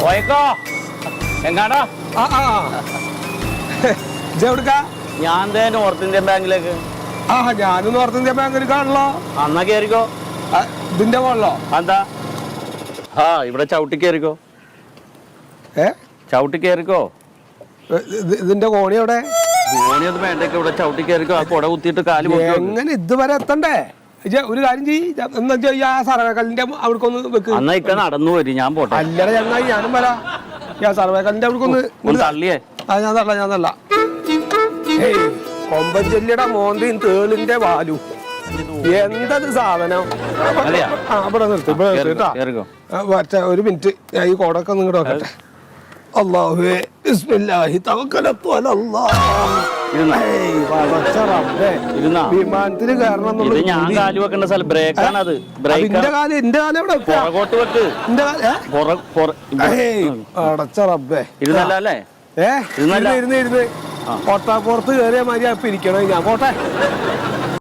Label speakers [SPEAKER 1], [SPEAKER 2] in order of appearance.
[SPEAKER 1] പോയേക്കോ എങ്ങാടാ ഞാൻ north Indian ബാങ്കിലേക്ക്.
[SPEAKER 2] ഞാനും നോർത്ത് ഇന്ത്യൻ ബാങ്കിൽ കാണല്ലോ.
[SPEAKER 1] അന്നാ കേറിക്കോ.
[SPEAKER 2] ഇതിന്റെ പോണല്ലോ.
[SPEAKER 1] എന്താ ഇവിടെ ചവിട്ടി കേറിക്കോ. ചവിട്ടി കേറിക്കോ.
[SPEAKER 2] ഇതിന്റെ കോണി എവിടെ?
[SPEAKER 1] കോണിയൊന്നും വേണ്ടേക്ക് ഇവിടെ ചവിട്ടി കേറിക്കോ. ആ കുട കുത്തിയിട്ട് കാല്
[SPEAKER 2] എങ്ങനെ ഇതുവരെ എത്തണ്ടേ? ഒരു കാര്യം ചെയ്യ്, ആ സർവേക്കല്ലിന്റെ അവിടേക്കൊന്ന് വെക്ക്.
[SPEAKER 1] അന്നാ ഇക്ക നടന്നു വരും, ഞാൻ പോട്ടെ.
[SPEAKER 2] അല്ലട ചങ്ങായി, ഞാനും വരാ. ആ സർവേക്കല്ലിന്റെ അവിടേക്കൊന്ന്
[SPEAKER 1] തള്ളിയേ.
[SPEAKER 2] ഞാൻ തള്ള കൊമ്പൻ ചെല്ലിയുടെ മോന്തിയും തേളിന്റെ വാലു. എന്തത് സാധനം? ഇവിടെ നിർത്തി കേട്ടോ. ഒരു മിനിറ്റ്, ഞാൻ ഈ കോടൊക്കെ നിങ്ങടെ നോക്കട്ടെ. അല്ലാഹുവേ ബിസ്മില്ലാഹി തവക്കലത്തു അലല്ലാഹ്. വിമാനത്തിൽ കയറണം.
[SPEAKER 1] ഞാൻ കാല് വെക്കേണ്ട സ്ഥലം ബ്രേക്കാണ്. അത്
[SPEAKER 2] എന്റെ കാല് എവിടെ?
[SPEAKER 1] പുറകോട്ട് വെക്ക്.
[SPEAKER 2] അടച്ച റബ്ബേ.
[SPEAKER 1] ഇരുന്നല്ലേ?
[SPEAKER 2] ഇരുന്ന് ഒട്ടാപ്പുറത്ത് കയറിയ മാതിരി അപ്പൊ ഇരിക്കണോ? ഞാൻ പോട്ടെ.